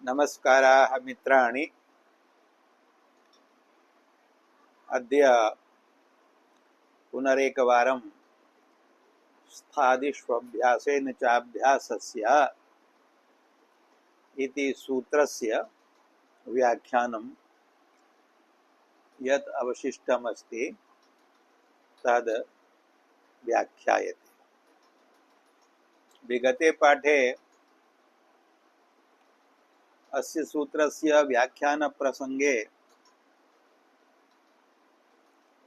नमस्काराः मित्राणि। अद्य पुनरेकवारं स्थादिष्वभ्यासेन चाभ्यासस्य इति सूत्रस्य व्याख्यानं यत् अवशिष्टमस्ति तद् व्याख्यायते। विगते पाठे अस्य सूत्रस्य व्याख्यानप्रसंगे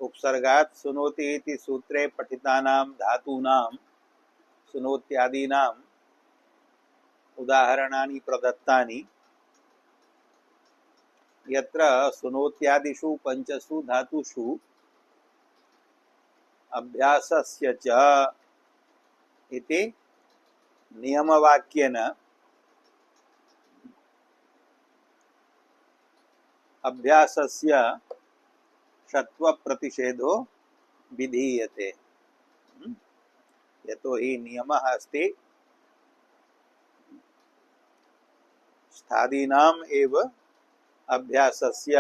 उपसर्गात् सुनोति इति सूत्रे पठितानां धातूनां सुनोत्यादीनाम् उदाहरणानि प्रदत्तानि। यत्र सुनोत्यादिषु पंचसु धातुषु अभ्यासस्य च इति नियमवाक्येन अभ्यासस्य षत्वप्रतिषेधो विधीयते। यतो हि नियमः अस्ति स्थादीनाम् एव अभ्यासस्य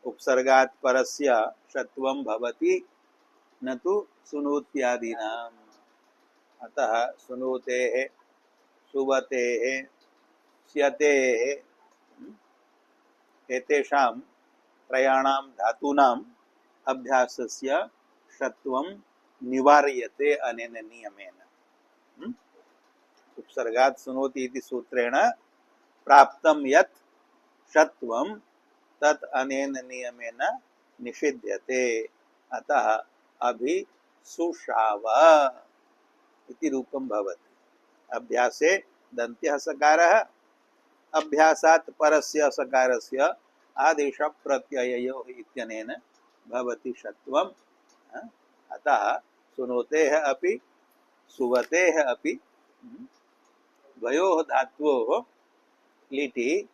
उपसर्गात् परस्य षत्वं भवति न तु सुनोत्यादीनाम्। अतः सुनोतेः, सुवतेः, स्यतेः एतेषां त्रयाणां धातूनाम् अभ्यासस्य षत्वं निवार्यते अनेन नियमेन। उपसर्गात् सुनोति इति सूत्रेण प्राप्तं यत् षत्वं तत् अनेन नियमेन निषिध्यते। अतः अभिसुषाव इति रूपं भवति। अभ्यासे दन्त्यः सकारः, अभ्यासात् परस्य सकारस्य आदेश प्रत्यययोः इत्यनेन भवति षत्वम्। अतः सुनोतेः अपि सुवतेः अपि द्वयोः धात्वोः लिटि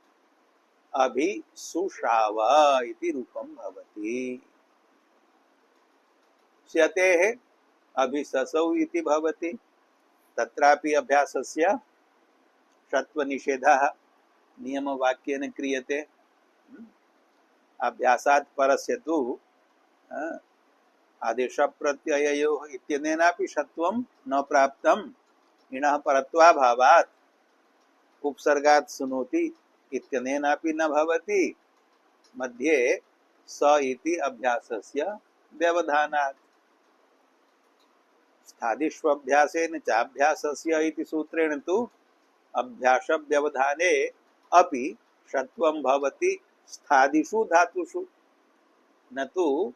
अभिसुषाव इति रूपं भवति। स्यतेः अभिससौ इति भवति। तत्रापि अभ्यासस्य षत्वनिषेधः नियमवाक्येन क्रियते। अभ्यासात् परस्य तु आदेशप्रत्यययोः इत्यनेनापि षत्वं न प्राप्तम्। इणः परत्वाभावात् उपसर्गात् सुनोति इत्यनेनापि न भवति। मध्ये स इति अभ्यासस्य व्यवधानात्। स्थादिष्वभ्यासेन चाभ्यासस्य इति सूत्रेण तु अभ्यास व्यवधाने अपि षत्वं भवति स्थादिषु धातुषु न तु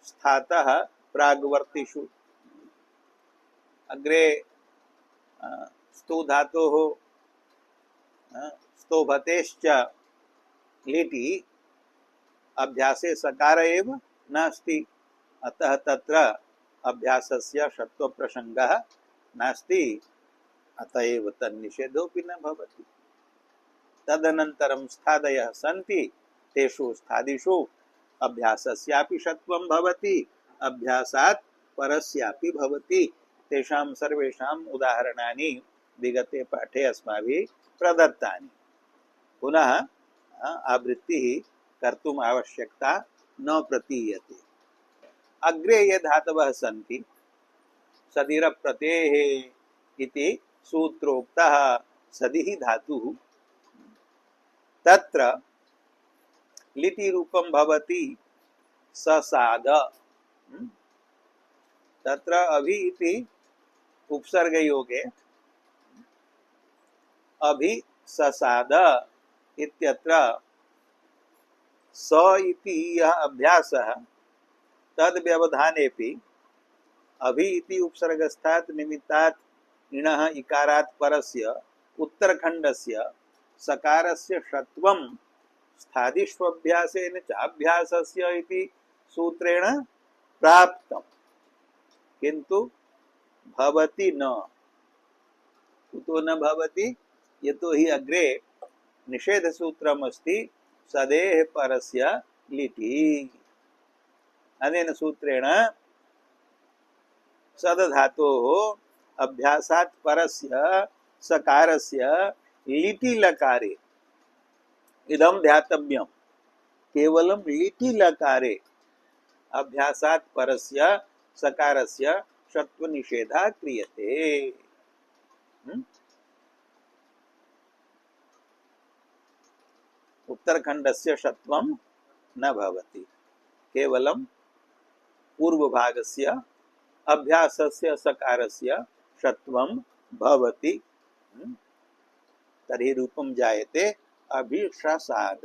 स्थातः प्राग्वर्तिषु। अग्रे स्तु धातोः स्तोभतेश्च लिटि अभ्यासे सकार एव नास्ति। अतः तत्र अभ्यासस्य षत्वप्रसंगः नास्ति। अतएव तन्निषेधोऽपि न भवति। तदनन्तरं स्थादयः सन्ति, तेषु स्थादिषु अभ्यासस्यापि षत्वं भवति, अभ्यासात् परस्यापि भवति। तेषां सर्वेषाम् उदाहरणानि विगते पाठे अस्माभिः प्रदत्तानि। पुनः आवृत्तिः कर्तुम् आवश्यकता न प्रतीयते। अग्रे ये धातवः सन्ति सदिरप्रतेः इति सूत्रोक्तः सदिः धातुः तत्र लिटि रूपं भवति ससाद। तत्र अभि इति उपसर्गयोगे अभि ससाद इत्यत्र स इति यः अभ्यासः तद् व्यवधानेपि अभि इति उपसर्गस्थात् निमित्तात् इणः इकारात् परस्य उत्तरखण्डस्य सकारस्य षत्वं स्थादिष्वभ्यासेन चाभ्यासस्य इति सूत्रेण प्राप्तम्, किन्तु भवति न। कुतो न भवति? यतो हि अग्रे निषेधसूत्रम् अस्ति सदेः परस्य लिटि। अनेन सूत्रेण सदधातोः अभ्यासात् परस्य सकारस्य लिटि लकारे इदं ध्यातव्यं केवलं लिटि लकारे अभ्यासात् परस्य सकारस्य षत्व निषेधः क्रियते। उत्तरखण्डस्य षत्वं न भवति, केवलं पूर्वभागस्य अभ्यासस्य सकारस्य षत्वं भवति। तर्हि रूपं जायते अभिषसाद,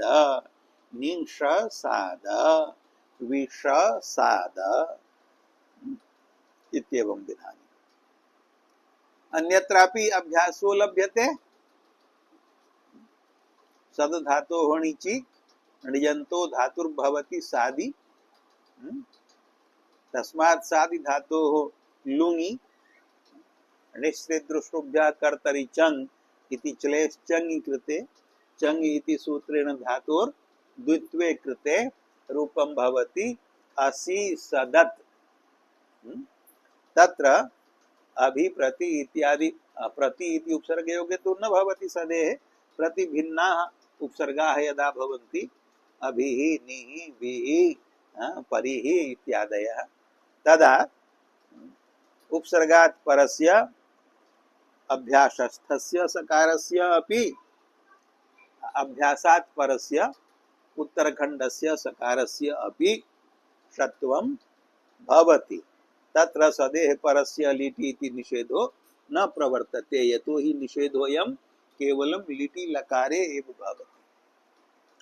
निंषसाद, विषसाद इत्येवं विधानि। अन्यत्रापि अभ्यासो लभ्यते। सद धातो होणीची णिजन्तो धातुर्भवति सादि, तस्मात् सादि धातो लुङि निश्चितदृष्टुभ्यः कर्तरि चङ् इति चलेश् चङि कृते चङ् इति सूत्रेण धातोर् द्वित्वे कृते रूपं भवति असि सदत्। तत्र अभि प्रति इत्यादि प्रति इति उपसर्गयोगे तु न भवति सदेः, प्रति भिन्नाः उपसर्गाः यदा भवन्ति अभिः निः विः परिः इत्यादयः, तदा उपसर्गात् परस्य अभ्यासस्थस्य सकारस्य अपि अभ्यासात् परस्य उत्तरखण्डस्य सकारस्य अपि षत्वं भवति। तत्र सदेः परस्य लिटि इति निषेधो न प्रवर्तते, यतो हि निषेधोऽयं केवलं लिटि लकारे एव भवति।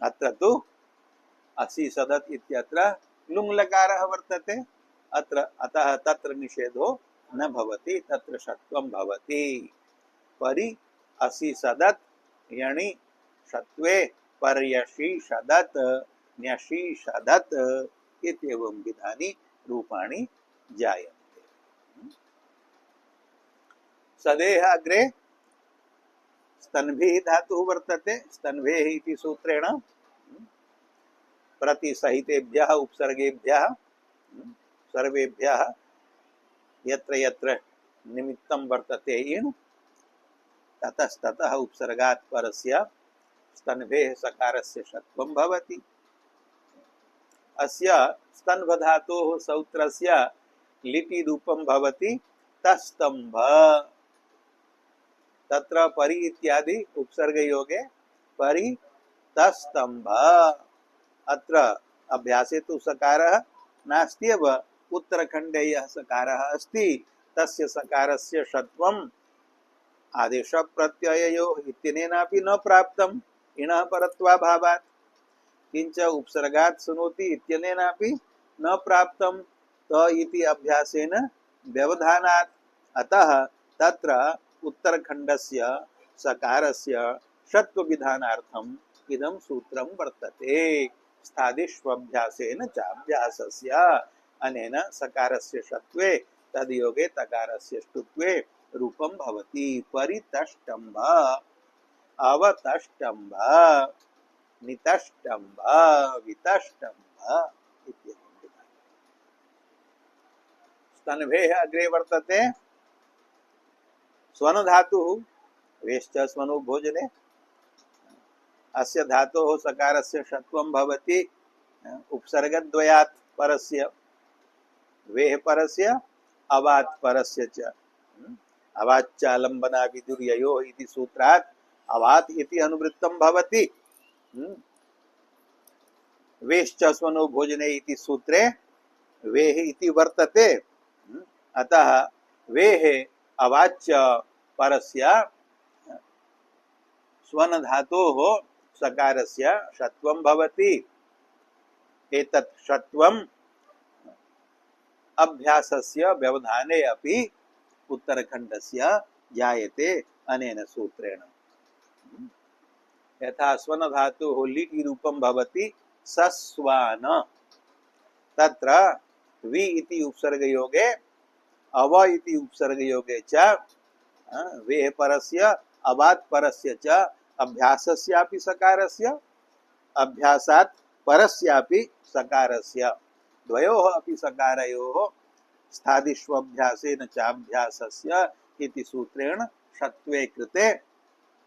अत्र तु असि सदत् इत्यत्र लुङ् लकारः वर्तते, अत्र अतः तत्र निषेधो न भवति, तत्र षत्वं भवति। परि असि सदत् यणि षत्वे पर्यषि सदत् न्यषि सदत् इत्येवं विधानि रूपाणि जायन्ते। सदेः अग्रे स्तन्भिः धातुः वर्तते। स्तन्भेः इति सूत्रेण प्रतिसहितेभ्यः उपसर्गेभ्यः सर्वेभ्यः यत्र यत्र निमित्तं वर्तते इण् ततस्ततः उपसर्गात् परस्य स्तन्भेः सकारस्य षत्वं भवति। अस्य स्तन्भधातोः सौत्रस्य लिटि रूपं भवति तस्तंभ। तत्र परि इत्यादि उपसर्गयोगे परि तस्तंभ। अत्र अभ्यासे तु सकारः नास्ति एव, उत्तरखण्डे यः सकारः अस्ति तस्य सकारस्य षत्वम् आदेशप्रत्यययोः इत्यनेनापि न प्राप्तम् इणः परत्वाभावात्, किंच उपसर्गात् सुनोति इत्यनेनापि न प्राप्तं त इति अभ्यासेन व्यवधानात्। अतः तत्र उत्तरखण्डस्य सकारस्य षत्वविधानार्थम् इदं सूत्रं वर्तते। स्थादिष्वभ्यासेन चाभ्यासस्य अनेन सकारस्य षत्वे तद्योगे तकारस्य ष्टुत्वे रूपं भवति। परितष्टम्भ, अवतष्टम्भ, नितष्टम्भ, वितष्टम्भ इत्येवं। स्तन्भेः अग्रे वर्तते स्वनु धातुः। वेश्च स्वनु भोजने। अस्य धातोः सकारस्य षत्वं भवति उपसर्गद्वयात् परस्य, वेः परस्य अवात् परस्य च। अवाच्चालम्बना विदुर्ययोः इति सूत्रात् अवात् इति अनुवृत्तं भवति। वेश्च स्वनु भोजने इति सूत्रे वेः इति वर्तते। अतः वेः अवाच्य परस्य स्वन धातोः सकारस्य षत्वं भवति। एतत् षत्वम् अभ्यासस्य व्यवधाने अपि उत्तरखण्डस्य जायते अनेन सूत्रेण। यथा स्वन धातुः लिटि रूपं भवति सस्वान, तत्र वि इति उपसर्गयोगे अव इति उपसर्गयोगे च वेः परस्य अवात् परस्य च अभ्यासस्यापि सकारस्य अभ्यासात् परस्यापि सकारस्य द्वयोः अपि सकारयोः स्थादिष्वभ्यासेन चाभ्यासस्य इति सूत्रेण षत्वे कृते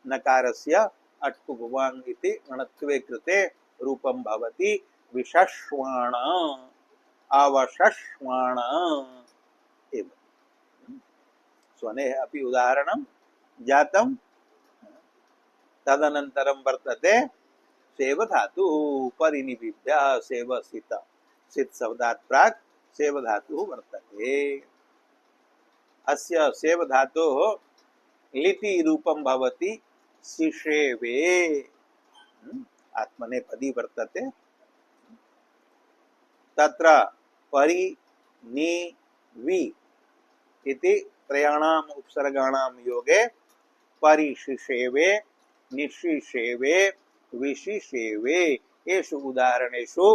नकारस्य अट्कुवांग इति णत्वे कृते रूपं भवति विशश्वाण अवशश्वाण एव। स्वनेः अपि उदाहरणं जातं। तदनन्तरं वर्तते सेव धातुः परिनिबिभ्य सेव सित सित शब्दात् प्राक् सेव धातुः वर्तते। अस्य सेव धातोः लिटि रूपं भवति सिषेवे। आत्मनेपदी वर्तते। तत्र परि नि वि इति त्रयाणाम् उपसर्गाणां योगे परिशिषेवे निशिषेवे विशिषेवे येषु उदाहरणेषु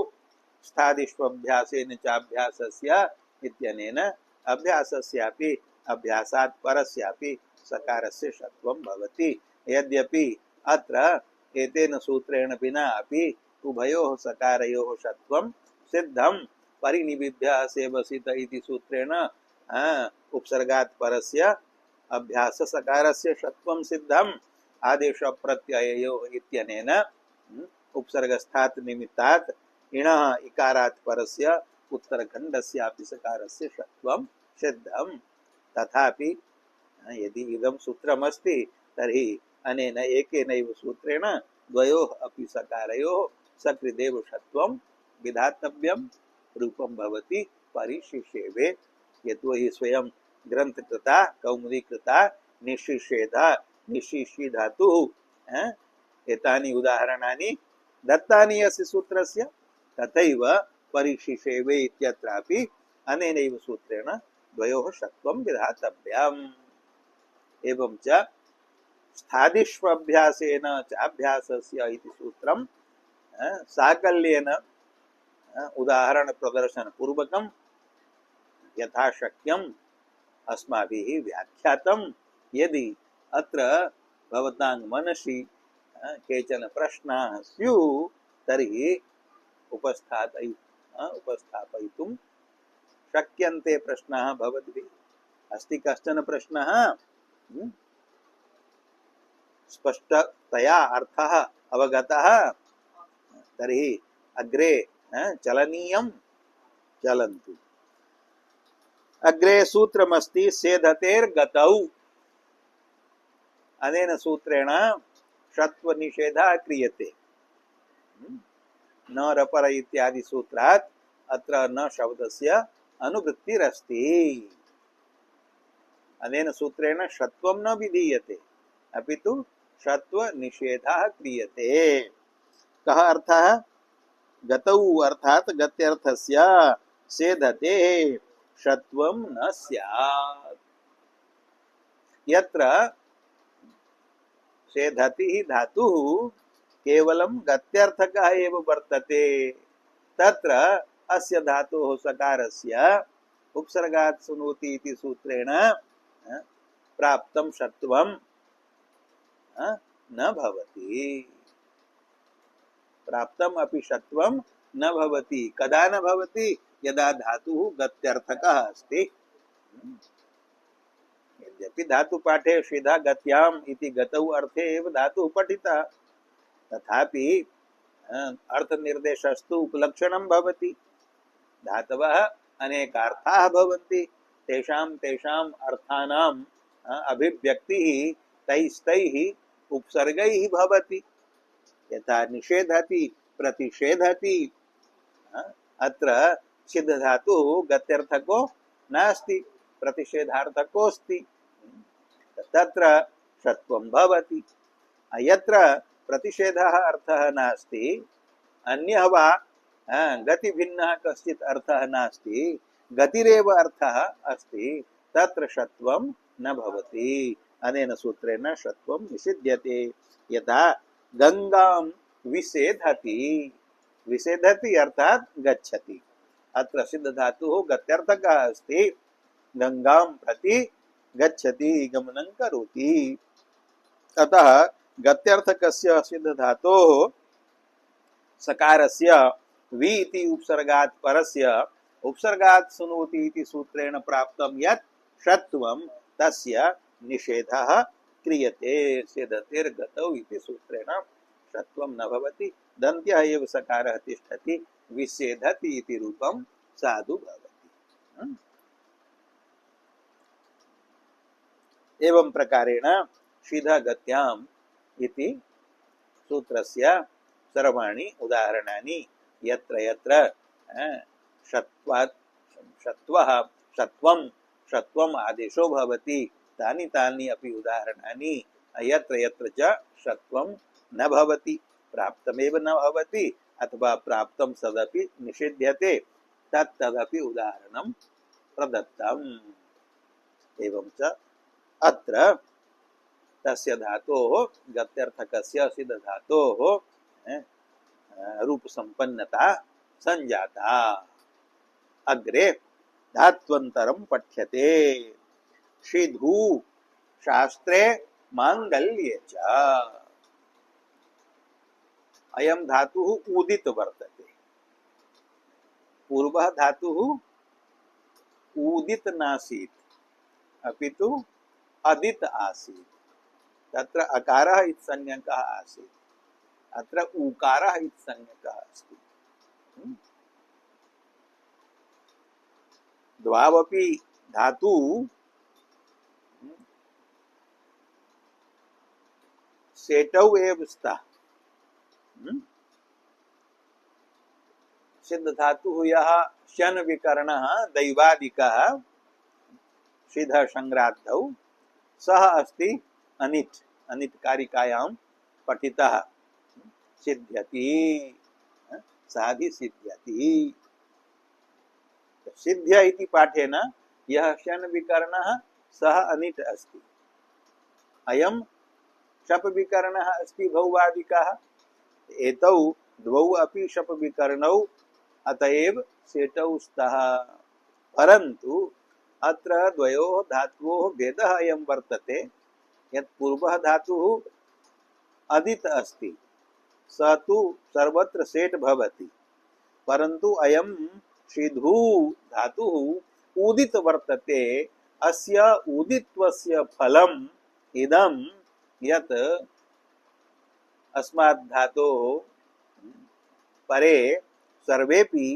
स्थादिष्वभ्यासेन चाभ्यासस्य इत्यनेन अभ्यासस्यापि अभ्यासात् परस्यापि सकारस्य षत्वं भवति। यद्यपि अत्र एतेन सूत्रेण विना अपि उभयोः सकारयोः षत्वं सिद्धं परिनिबिभ्य सेवसित इति सूत्रेण उपसर्गात् परस्य अभ्यास सकारस्य षत्वं सिद्धम् आदेश प्रत्यययोः इत्यनेन उपसर्गस्थात् निमित्तात् इणः इकारात् परस्य उत्तरखण्डस्यापि सकारस्य षत्वं सिद्धम्। तथापि यदि इदं सूत्रमस्ति तर्हि अनेन एकेनैव सूत्रेण द्वयोः अपि सकारयोः सकृदेव षत्वं विधातव्यं। रूपं भवति परिशिषेवे। यतोहि स्वयं ग्रन्थकृता कौमुदीकृता निशिषेधा निशिषि धातुः एतानि उदाहरणानि दत्तानि अस्य सूत्रस्य। तथैव परिशिषेवे इत्यत्रापि अनेनैव सूत्रेण द्वयोः षत्वं विधातव्यम्। एवं च स्थादिष्वभ्यासेन चाभ्यासस्य इति सूत्रं साकल्येन उदाहरण प्रदर्शन पूर्वकं यथाशक्यम् अस्माभिः व्याख्यातं। यदि अत्र भवतां मनसि केचन प्रश्नाः स्युः तर्हि उपस्थापयितुं शक्यन्ते प्रश्नाः भवद्भिः। अस्ति कश्चन प्रश्नः स्पष्टतया अर्थः अवगतः तर्हि अग्रे चलनीयं चलन्तु। अग्रे सूत्रमस्ति सेधतेर्गतौ। अनेन सूत्रेण षत्वनिषेधः क्रियते। न रपर इत्यादि सूत्रात् अत्र न शब्दस्य अनुवृत्तिरस्ति। अनेन सूत्रेण षत्वं न विधीयते अपितु षत्वनिषेधः क्रियते। कः अर्थः? गतौ अर्थात् गत्यर्थस्य सेधते षत्वं न स्यात्। यत्र सेधति धातुः केवलं गत्यर्थकः एव वर्तते तत्र अस्य धातोः सकारस्य उपसर्गात् सुनोति इति सूत्रेण प्राप्तं षत्वं न भवति। प्राप्तम् अपि षत्वं न भवति। कदा न भवति? यदा धातुः गत्यर्थकः अस्ति। यद्यपि धातुपाठे षिधा गत्याम् इति गतौ अर्थे एव धातुः पठितः तथापि अर्थनिर्देशस्तु उपलक्षणं भवति। धातवः अनेकार्थाः भवन्ति। तेषां तेषाम् अर्थानाम् अभिव्यक्तिः तैस्तैः उपसर्गैः भवति। यथा निषेधति प्रतिषेधति। अत्र सिद्ध धातुः गत्यर्थको नास्ति प्रतिषेधार्थकोऽस्ति तत्र षत्वं भवति। यत्र प्रतिषेधः अर्थः नास्ति अन्यः वा गतिभिन्नः कश्चित् अर्थः नास्ति गतिरेव अर्थः अस्ति तत्र षत्वं न भवति। अनेन सूत्रेण षत्वं निषिध्यते। यथा गंगां विसेधति। विसेधति अर्थात् गच्छति। अत्र सिद्ध धातुः गत्यर्थकः अस्ति। गंगां प्रति गच्छति गमनं करोति। अतः गत्यर्थकस्य सिद्ध धातोः सकारस्य वि इति उपसर्गात् परस्य उपसर्गात् सुनोति इति सूत्रेण प्राप्तं यत् षत्वं तस्य निषेधः क्रियते सिद्धतिर्गतौ इति सूत्रेण षत्वं न भवति दन्त्यः एव सकारः तिष्ठति विषेधति इति रूपं साधु भवति। एवं प्रकारेण शीधगत्याम् इति सूत्रस्य सर्वाणि उदाहरणानि यत्र यत्र षत्वात् षत्वः षत्वं षत्वम् आदेशो भवति तानि तानि अपि उदाहरणानि यत्र यत्र च षत्वं न भवति प्राप्तमेव न भवति अथवा प्राप्तं सदपि निषिध्यते तत्तदपि उदाहरणं प्रदत्तम्। एवं च अत्र तस्य धातोः गत्यर्थकस्य सिद्धधातोः रूपसम्पन्नता संजाता। अग्रे धात्वन्तरं पठ्यते षिधु शास्त्रे मांगल्ये च। अयं धातुः उदित वर्तते। पूर्वः धातुः उदित नासीत् अपितु अदित आसीत्। तत्र अकारः इति संज्ञकः आसीत् अत्र उकारः इति संज्ञकः अस्ति। द्वावपि धातु सेटौ एव स्तः। सिद्ध धातुः यः शन विकरणः दैवादिकः सिद्ध संग्राद्धौ सः अस्ति अनिट् अनिट् कारिकायां पठितः सिद्ध्यति साधि सिद्ध्यति। सिद्ध्य इति पाठेन यः शन विकरणः सः अनिट् अस्ति। अयं शप विकरणः अस्ति भौवादिकः। एतौ द्वौ अपि शप विकरणौ अतएव सेटौ स्तः। परन्तु अत्र द्वयोः धातुओः भेदः अयं वर्तते यत् पूर्वः धातुः अदित अस्ति स तु सर्वत्र सेट् भवति परन्तु अयं षिधु धातुः उदित वर्तते। अस्य उदित्वस्य फलम् इदं यत् अस्मात् धातोः परे सर्वेपि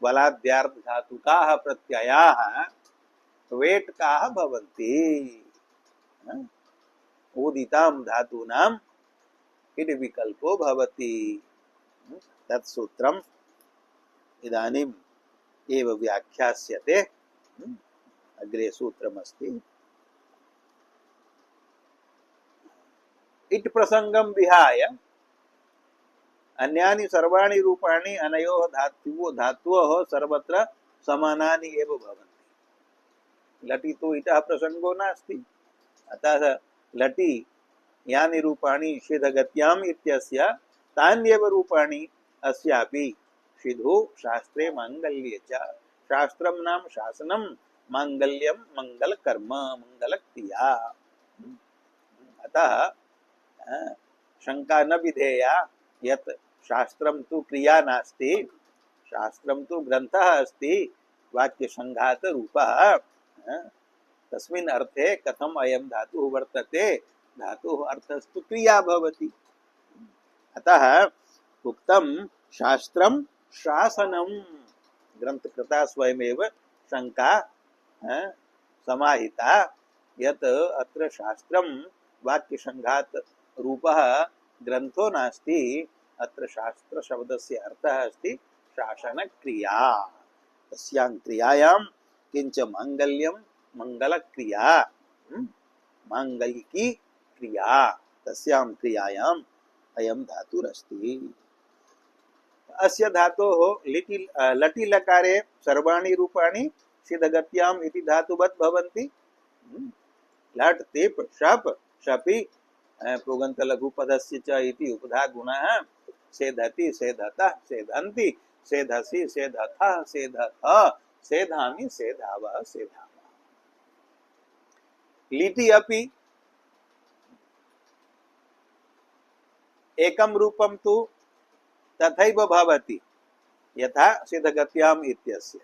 बलाद्यार्थ धातुकाः प्रत्ययाः वेट्काः भवन्ति। उदितां धातूनां इति विकल्पो भवति। तत् सूत्रम् इदानीम् एव व्याख्यास्यते। अग्रे सूत्रमस्ति। इट् प्रसंगं विहाय अन्यानि सर्वाणि रूपाणि अनयोः धातुओः सर्वत्र समानानि एव भवन्ति। लटि तु इतः प्रसंगो नास्ति अतः लटि यानि रूपाणि षिधगत्याम् इत्यस्य तान्येव रूपाणि अस्यापि षिधु शास्त्रे मांगल्ये च। शास्त्रं नाम शासनं मांगल्यं मंगलकर्म मंगलक्रिया। अतः शंका न विधेया यत् शास्त्रं तु क्रिया नास्ति शास्त्रं तु ग्रन्थः अस्ति वाक्यसंघात रूपः। तस्मिन् अर्थे कथम अयं धातुः वर्तते धातुः अर्थस्तु क्रिया भवति। अतः उक्तं शास्त्रं शासनं। ग्रंथकृता स्वयमेव शंका समाहिता यत् अत्र शास्त्रं वाक्यसंघात रूपः ग्रंथो नास्ति अत्र शास्त्र शब्दस्य अर्थः अस्ति शासनक्रिया। तस्यां क्रियायां किंच मांगल्यं मंगलक्रिया मांगलिकी क्रिया तस्यां क्रियायाम् अयं धातुरस्ति। अस्य धातोः लटि लकारे सर्वाणि रूपाणि सिद्धगत्याम् इति धातुवत् भवन्ति। लट् तिप् शप् शपि पुगन्त लघुपदस्य च इति उपधा गुणः सेधति सेधतः सेधन्ति सेधसि सेधथः सेधथ सेधामि सेधावः सेधामः। लिटि अपि एकं रूपं तु तथैव भवति यथा सिद्धगत्याम् इत्यस्य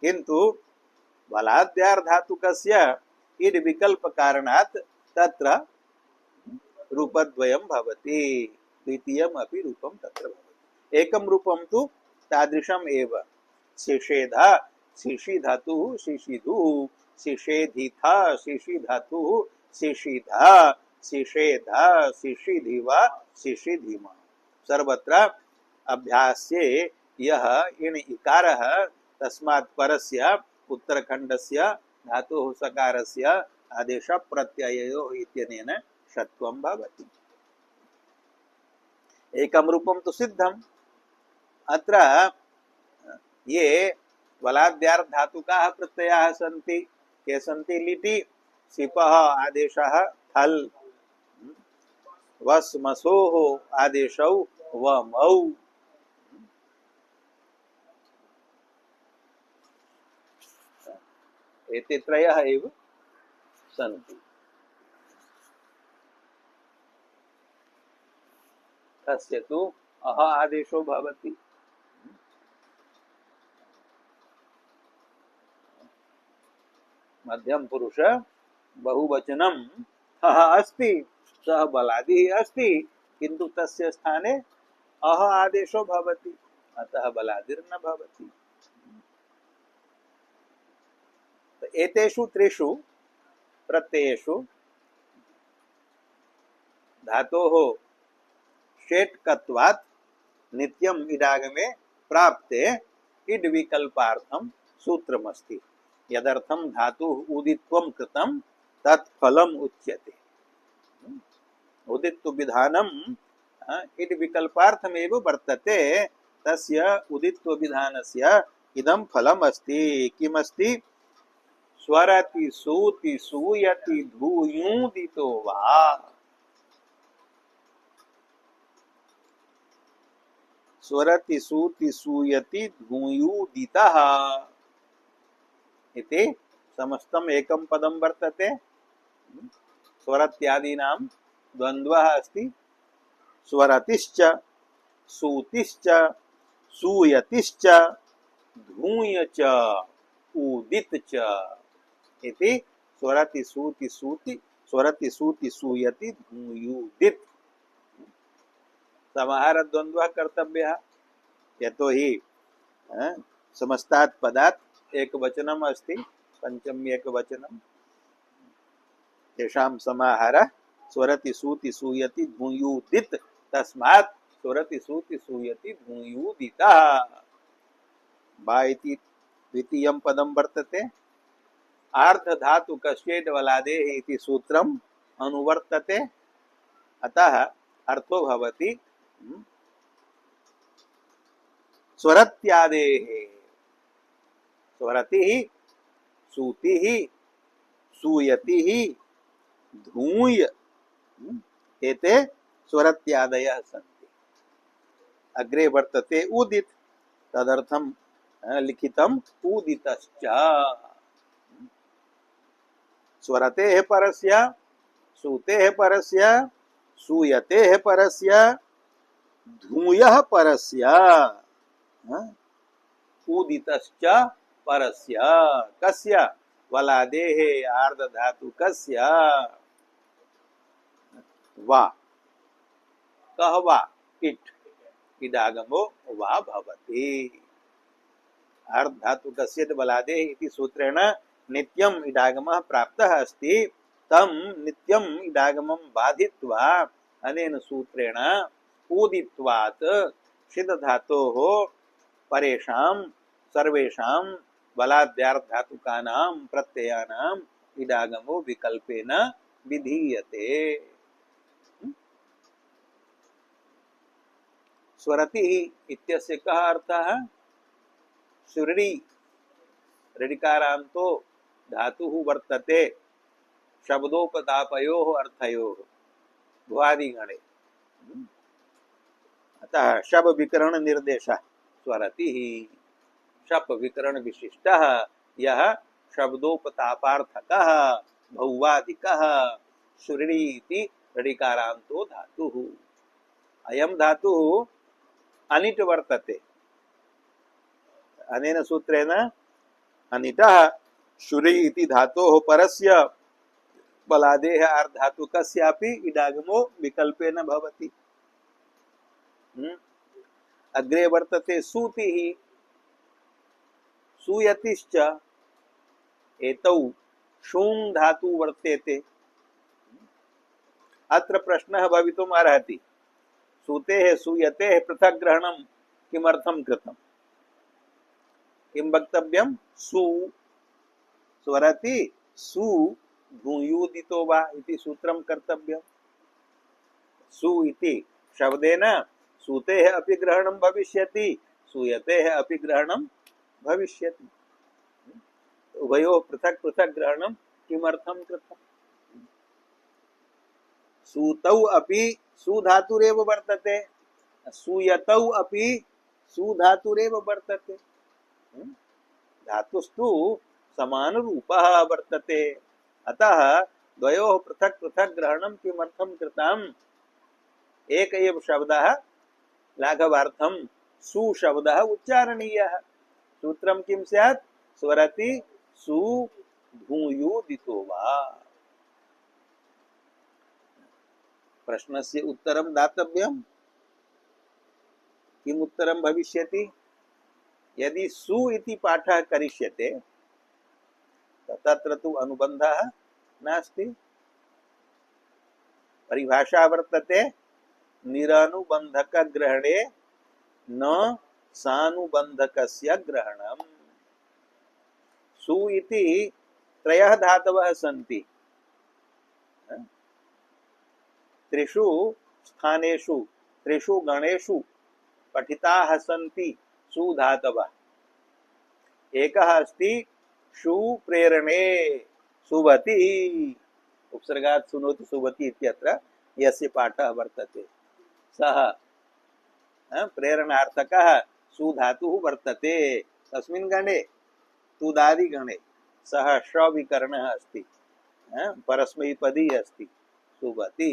किन्तु बलाद्यार्धातुकस्य इड् विकल्प कारणात् तत्र रूपद्वयं भवति, द्वितीयम् अपि रूपं तत्र भवति। एकं रूपं तु तादृशम् एव। शिषेधा शिशि धातुः शिशिधुः, शिषेधिथा शिशि धातुः शिशिधा, शिषेधा शिशिधिवा शिशिधिमा। सर्वत्र अभ्यास्ये यः इण् इकारः तस्मात् परस्य उत्तरखण्डस्य धातुः सकारस्य आदेश प्रत्यययोः इत्यनेन षत्वं भवति। एकं रूपं तु सिद्धम्। अत्र ये वलाद्यार्थ धातुकाः प्रत्ययाः सन्ति, के सन्ति? लिटि सिपः आदेशः थल्, वस् मसोः आदेशौ वमौ। एते त्रयः एव सन्ति। तस्य तु अह आदेशो भवति। मध्यम पुरुष बहुवचनं हः अस्ति, सः बलादिः अस्ति, किन्तु तस्य स्थाने अह आदेशो भवति, अतः बलादिर्न भवति। एतेषु त्रिषु प्रत्ययेषु धातोः षेट्कत्वात् नित्यम् इडागमे प्राप्ते इड् विकल्पार्थं सूत्रमस्ति। यदर्थं धातुः उदित्वं कृतं तत् फलम् उच्यते। उदित्व विधानम् इड् विकल्पार्थमेव वर्तते। तस्य उदित्व विधानस्य इदं फलम् अस्ति। किमस्ति? स्वरति सूति सूयति धूयूदितो वा। स्वरति सूति सूयति धूयूदितः इति समस्तम् एकं पदं वर्तते। स्वरत्यादीनां द्वन्द्वः अस्ति। स्वरतिश्च सूतिश्च सूयतिश्च धूय च उदित च इति स्वरति सूति सूति स्वरति सूति सूयति धूयूदित समाहार द्वन्द्वः कर्तव्यः। यतोहि समस्तात् पदात् एकवचनम् अस्ति, पंचमी एकवचनम्। तेषां समाहारः स्वरति सूति सूयति धूयूदित, तस्मात् स्वरति सूति सूयति धूयूदितः। बा इति द्वितीयं पदं वर्तते। आर्ध धातु कस्येद् वलादेः इति सूत्रम् अनुवर्तते। अतः अर्थो भवति स्वरत्यादेः। स्वरतिः सूतिः सूयतिः धूय एते स्वरत्यादयः सन्ति। अग्रे वर्तते उदित, तदर्थं लिखितम् उदितश्च। स्वरतेः परस्य सूतेः परस्य सूयतेः परस्य धूयः परस्य उदितश्च परस्य। कस्य? वलादेः आर्धधातुकस्य। वा कः वा? इट् इडागमो वा भवति। आर्धधातुकस्य वलादेः इति सूत्रेण नित्यम् इडागमः प्राप्तः अस्ति। तं नित्यम् इडागमं बाधित्वा अनेन सूत्रेण उदित्वात् सिद्धधातोः परेषां सर्वेषां बलाद्यार्थधातुकानां प्रत्ययानाम् इडागमो विकल्पेन विधीयते। स्वरतिः इत्यस्य कः अर्थः? सुरडि ऋडिकारान्तो धातुः वर्तते शब्दोपतापयोः अर्थयोः भुवादिगणे। अतः शब विकरण निर्देशः स्वरतिः। शप विकरण विशिष्टः यः शब्दोपतापार्थकः भौवादिकः सुरडि इति ऋडिकारान्तो धातुः। अयं धातुः अनिट् वर्तते। अनेन सूत्रेण अनिटः शुरि इति धातोः परस्य बलादेह अर्धातुकस्यापि इडागमो विकल्पे न भवति। अग्रे वर्तते सूतिः सूयतिश्च एतौ शूं धातु वर्तेते। अत्र प्रश्नः भवितुम् अर्हति सूतेः सूयतेः पृथक् ग्रहणं किमर्थं कृतम्? किं वक्तव्यं? सु स्वरति सु भूयुदितो वा इति सूत्रं कर्तव्यम्। सु इति शब्देन सूतेः अपि ग्रहणं भविष्यति, सूयतेः अपि ग्रहणं भविष्यति। उभयोः पृथक् पृथक् ग्रहणं किमर्थं कृतम्? सूतौ अपि सुधातुरेव वर्तते, सूयतौ अपि सुधातुरेव वर्तते। धातुस्तु समानरूपः वर्तते, अतः द्वयोः पृथक् पृथक् ग्रहणं किमर्थं कृतम्? एक एव शब्दः लाघवार्थं सु शब्दः उच्चारणीयः। सूत्रं किं स्यात्? स्वरति सु भूयुदितो वा। प्रश्नस्य उत्तरं दातव्यं। किम् उत्तरं भविष्यति? यदि सु इति पाठः करिष्यते तत्र तु अनुबन्धः नास्ति। परिभाषा वर्तते निरनुबन्धकग्रहणे न सानुबन्धकस्य ग्रहणम्। सु इति त्रयः धातवः सन्ति। त्रिषु स्थानेषु त्रिषु गणेषु पठिताः सन्ति सु धातवः। एकः अस्ति शु प्रेरणे सुभति, उपसर्गात् सुनोति सुभति इत्यत्र यस्य पाठः वर्तते सः प्रेरणार्थकः सु धातुः वर्तते। तस्मिन् गणे तुदादि गणे सः श विकरणः अस्ति, परस्मैपदी अस्ति सुभति।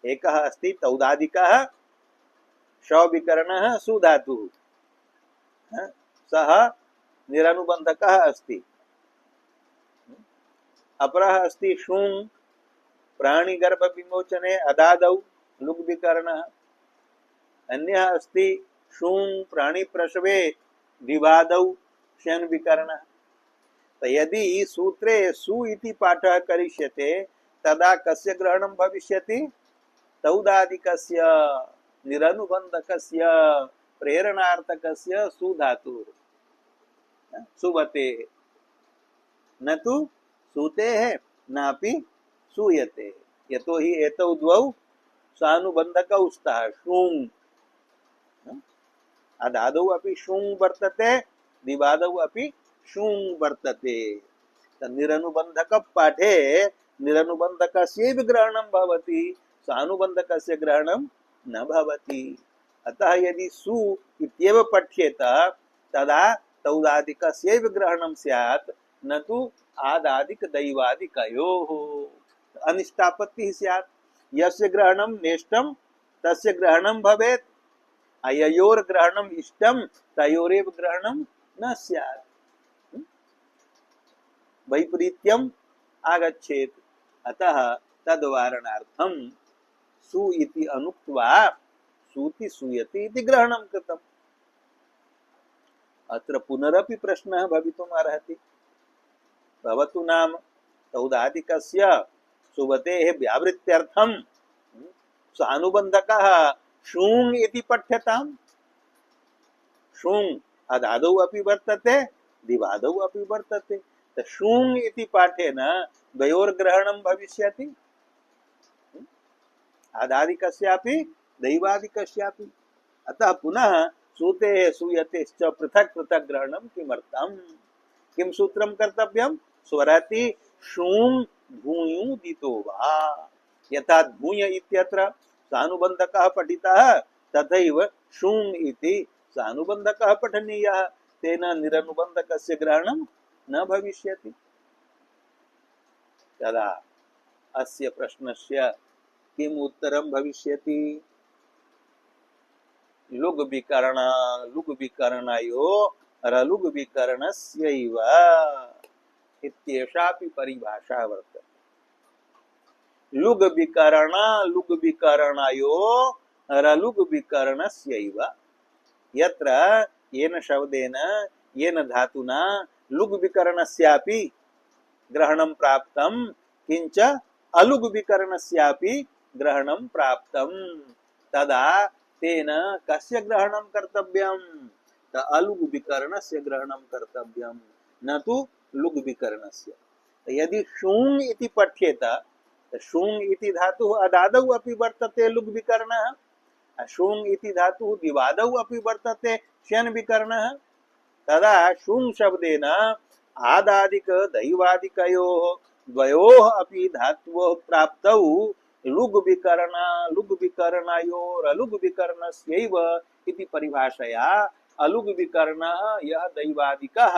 एकः अस्ति तौदादिकः श विकरणः सु धातुः, सः निरनुबन्धकः अस्ति। अपरः अस्ति शूं प्राणिगर्भ विमोचने अदादौ लुग् विकरणः। अन्यः अस्ति शूं प्राणिप्रसवे दिवादौ शन विकरणः। तो यदि सूत्रे सु इति पाठः करिष्यते तदा कस्य ग्रहणं भविष्यति? तौदादिकस्य निरनुबन्धकस्य प्रेरणार्थकस्य सु धातुः सुबतेः, न तु सूतेः नापि सूयते। यतो हि एतौ द्वौ सानुबन्धकौ स्तः। शूं अदादौ अपि शूं वर्तते, दिवादौ अपि शूं वर्तते। निरनुबन्धक पाठे निरनुबन्धकस्यैव ग्रहणं भवति, सानुबन्धकस्य ग्रहणं न भवति। अतः यदि सु इत्येव पठ्येत तदा तौदादिकस्यैव ग्रहणं स्यात्, न तु आदादिक दैवादिकयोः। अनिष्टापत्तिः स्यात्। यस्य ग्रहणं नेष्टं तस्य ग्रहणं भवेत्, अययोर् ग्रहणम् इष्टं तयोरेव ग्रहणं न स्यात्। वैपरीत्यम् आगच्छेत्। अतः तद्वारणार्थं सु इति अनुक्त्वा सूति सूयति इति ग्रहणं कृतम्। अत्र पुनरपि प्रश्नः भवितुम् अर्हति। भवतु नाम तौदादिकस्य सुबतेः व्यावृत्त्यर्थं सानुबन्धकः शूं इति पठ्यताम्। शूं अदादौ अपि वर्तते, दिवादौ अपि वर्तते। तो शूं इति पाठेन द्वयोर्ग्रहणं भविष्यति, आदादिकस्यापि दैवादिकस्यापि। अतः पुनः सूतेः सूयतेश्च पृथक् पृथक् ग्रहणं किमर्थम्? किं सूत्रं कर्तव्यं? स्वरति शूं भूयुदितो वा। यथा भूय इत्यत्र सानुबन्धकः पठितः तथैव शूं इति सानुबन्धकः पठनीयः, तेन निरनुबन्धकस्य ग्रहणं न भविष्यति। तदा अस्य प्रश्नस्य किम् उत्तरं भविष्यति? लुग् विकरणयो रलुग् विकरणस्यैव इत्येषापि परिभाषा वर्तते। लुग विकरण लुग विकरणयो रलुग विकरणस्यैव यत्र येन शब्देन येन धातुना लुग विकरणस्यापि ग्रहणं प्राप्तं किंच अलुग विकरणस्यापि ग्रहणं प्राप्तं तदा तेन कस्य ग्रहणं कर्तव्यं त अलुग विकरणस्य ग्रहणं कर्तव्यं न तु लुग विकरणस्य यदि शुंग इति पठ्येत शुंग इति धातुः अदादौ अपि वर्तते लुग विकरणः शुंग इति धातुः दिवादौ अपि वर्तते श्यन विकरणः तदा शुंग शब्देन आदादिक दैवादिकयोः द्वयोः अपि धातवोः प्राप्तौ लुग विकरणयोरलुग विकरणस्यैव इति परिभाषया अलुग विकरणः यः दैवादिकः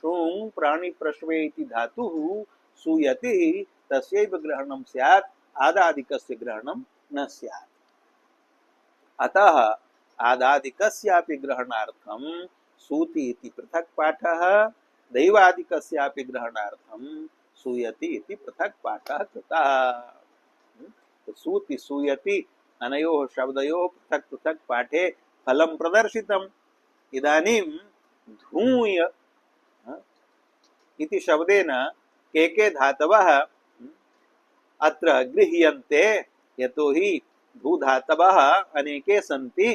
शुंग प्राणि प्रश्वे इति धातुः सूयति तस्यैव ग्रहणं स्यात् आदादिकस्य ग्रहणं न स्यात् अतः आदादिकस्यापि ग्रहणार्थं सूति इति पृथक् पाठः दैवादिकस्यापि ग्रहणार्थं सूयति इति पृथक् पाठः कृतः सूति सूयति अनयोः शब्दयोः पृथक् पृथक् पाठे फलं प्रदर्शितम् इदानीं धूय इति शब्देन के धातवः अत्र गृह्यन्ते यतोहि भूधातवः अनेके सन्ति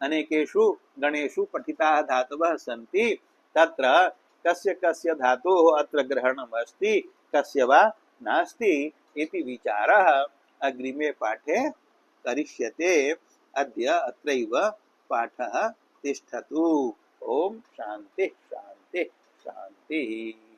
अनेकेषु गणेषु पठिताः धातवः सन्ति तत्र कस्य कस्य धातोः अत्र ग्रहणम् अस्ति कस्य वा नास्ति इति विचारः अग्रिमे पाठे करिष्यते अद्य अत्रैव पाठः तिष्ठतु ओम शांति शांति शांति।